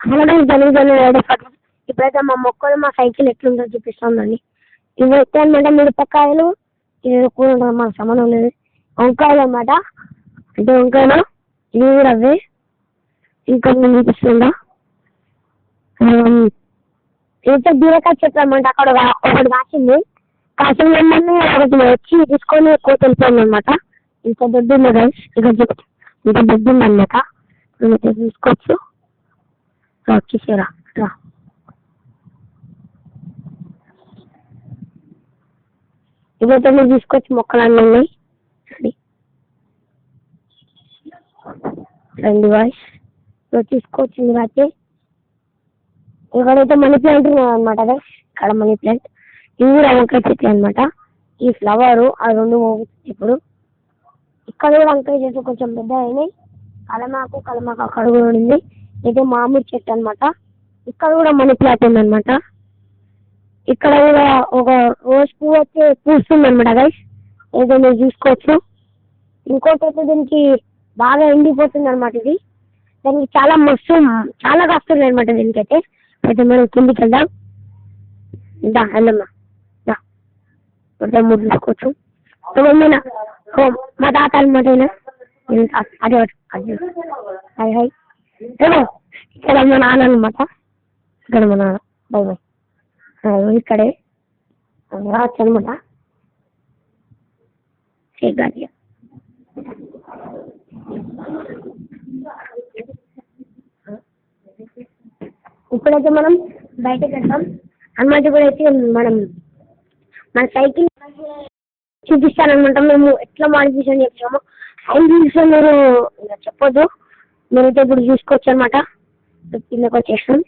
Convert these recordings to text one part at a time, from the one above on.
అలాగే జరుగుతుంది ఇప్పుడైతే మా మొక్కలు మా సైకిల్ ఎట్లుందో చూపిస్తుందండి. ఇవైతే అనమాట మిరపకాయలు, ఇది కూర మాకు సంబంధం లేదు. వంకాయలు అనమాట, అంటే వంకాయలు ఇవి కూడా అవే. ఇంకా చూపిస్తుందా అయితే బీరకాయ చెట్లు అనమాట. అక్కడ ఒకటి కాసింది, కాసిన వెంటనే ఒకటి వచ్చి తీసుకొని కోత వెళ్ళిపోయింది అనమాట. ఇంత దొడ్డు ఉంది రైస్, ఇంత దొడ్డు ఉంది అనమాట. తీసుకోవచ్చు వచ్చేసారా రా. ఇవైతే మీరు తీసుకొచ్చి మొక్కలు అన్నీ ఉన్నాయి రండి వాయిస్ తీసుకోవచ్చు. మీరు అయితే ఇక్కడైతే మనీ ప్లాంట్ అనమాట గైస్, ఇక్కడ మనీ ప్లాంట్. ఇవి కూడా వంకాయ చెట్లు అనమాట. ఈ ఫ్లవర్ ఆ రెండు ఇప్పుడు ఇక్కడ కూడా వంకాయ చెట్లు కొంచెం పెద్ద అయినాయి. కలమాకు అక్కడ కూడా ఉంది. ఇది మామిడి చెట్టు అనమాట. ఇక్కడ కూడా మనీ ప్లాంట్ ఉందన్నమాట. ఇక్కడ కూడా ఒక రోజు పువ్వు వచ్చి పూస్తుంది అనమాట గైస్, ఏదో మీరు చూసుకోవచ్చు. ఇంకోటి అయితే దీనికి బాగా ఎండిపోతుంది అనమాట. ఇది దానికి చాలా కాస్తుంది అనమాట. దీనికైతే అయితే మనం కిందికి వెళ్దాం. వెళ్ళమ్మా మూడు తీసుకోవచ్చు. మా తాత అనమాట. అదే హై హై ఇక్కడ మా నాన్న అనమాట. ఇక్కడ మా నాన్న బై బై ఇక్కడే రావచ్చు అనమాట. ఇప్పుడైతే మనం బయటకు వెళ్తాం అన్నమాట. ఇప్పుడైతే మనం మన సైకిల్ చూపిస్తానమాట. మేము ఎట్లా మాడిఫికేషన్ చేస్తామో సైకిల్స్ మీరు చెప్పొద్దు, మీరైతే ఇప్పుడు చూసుకోవచ్చు అనమాట. కిందకి వచ్చేస్తాం.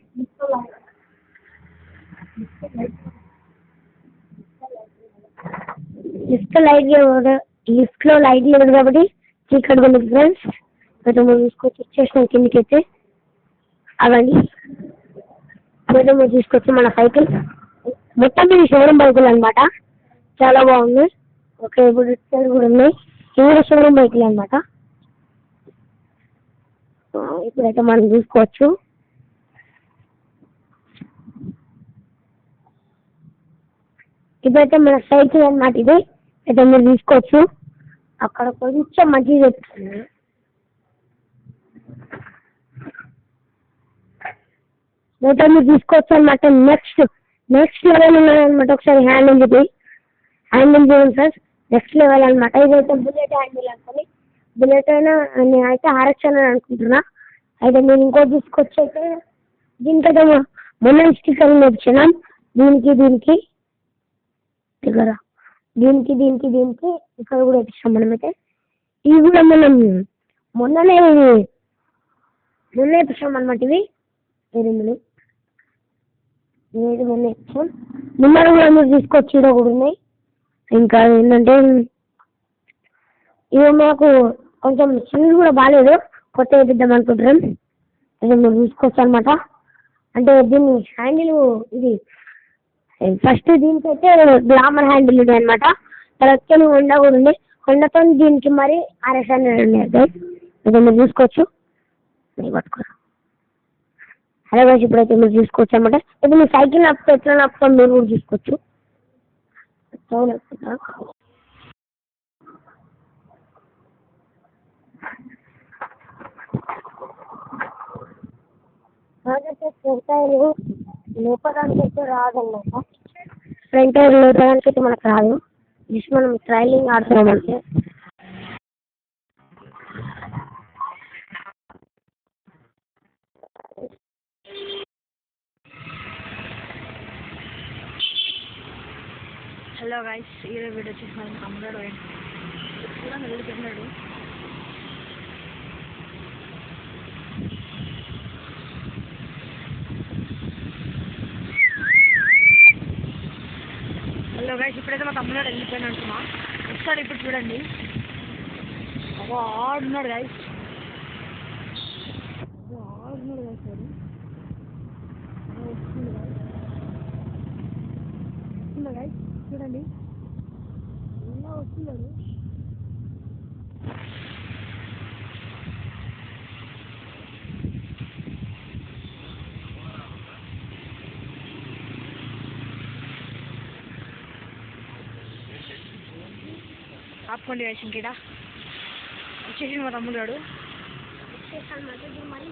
లిఫ్ట్ లో లైట్ లేదు కాబట్టి చీకటి ఉంది ఫ్రెండ్స్. అయితే మనం తీసుకొచ్చి వచ్చేసాం కిందకి. అయితే అవండి అయితే మీరు తీసుకొచ్చి మన సైకిల్ మొత్తం ఇది షోరూమ్ బైకులు అనమాట. చాలా బాగుంది. ఓకే ఇప్పుడు సైడ్ కూడా ఉన్నాయి, ఇవి కూడా షోరూమ్ బైకులు అనమాట. ఇప్పుడైతే మనం చూసుకోవచ్చు. ఇదైతే మన సైకిల్ అనమాట. ఇది అయితే మీరు తీసుకోవచ్చు. అక్కడ కొంచెం మంచిగా చెప్తుంది. అయితే మీరు తీసుకోవచ్చు అనమాట. నెక్స్ట్ లెవెల్ ఉన్నదనమాట. ఒకసారి హ్యాండిల్ చూడండి సార్, నెక్స్ట్ లెవెల్ అనమాట. ఇదైతే బుల్లెట్ హ్యాండిల్ అనుకోండి. బుల్లెట్ అయినా నేనైతే RX అని అనుకుంటున్నా. అయితే నేను ఇంకోటి తీసుకొచ్చి అయితే దీనికైతే మొన్న స్టిక్కర్ నేర్చున్నాం. దీనికి ఇక్కడ కూడా ఇప్పిస్తాం మనమైతే. ఇవి కూడా మనం మొన్ననే ఇప్పిస్తాం అనమాట. ఇవి మొన్న ఇప్పిస్తాం. నిన్న కూడా మీరు తీసుకొచ్చి కూడా ఉన్నాయి. ఇంకా ఏంటంటే ఇవి మాకు కొంచెం స్వింగ్ కూడా బాగాలేదు, కొత్త వేపిద్దాం అనుకుంటున్నాం. ఇది మీరు తీసుకోవచ్చు అనమాట. అంటే దీన్ని హ్యాండిల్ ఇది ఫస్ట్ దీనికైతే గ్లామర్ హ్యాండిల్ ఉంది అనమాట. తర్వాత హోండా కూడా ఉంది. హోండాతో దీనికి మరి RX ఉన్నాయి. ఇది మీరు చూసుకోవచ్చు. పట్టుకోరా అదే రోజు ఇప్పుడైతే మీరు చూసుకోవచ్చు అనమాట. ఇప్పుడు మీ సైకిల్ నప్పుతో ఎట్లా నప్పుతాం మీరు కూడా చూసుకోవచ్చు. ఫ్రంట్ టైర్ లేపడానికి అయితే రాదన్నమాట. ఫ్రంట్ టైర్ లేపడానికి అయితే మనకు రాదు. జస్ట్ మనం ట్రైలింగ్ ఆడుతున్నాం అంటే. హలో గైస్, ఈరోజు వీడియో వచ్చేసి మనం తమ్ముడు కూడా వెళ్ళిపోతున్నాడు. హలో గైస్, ఇప్పుడైతే మా తమ్ముడు వెళ్ళిపోయాను అంటున్నా. వస్తాడు ఇప్పుడు చూడండి. ఆడున్నాడు గైస్, ఆడున్నాడు గైస్. వస్తుంది గైస్ చూడండి, ఎలా వస్తున్నాడు. ఆపుకోండి గైస్ ఇంకీడ వచ్చేసి మా తమ్ముడు గాడు మళ్ళీ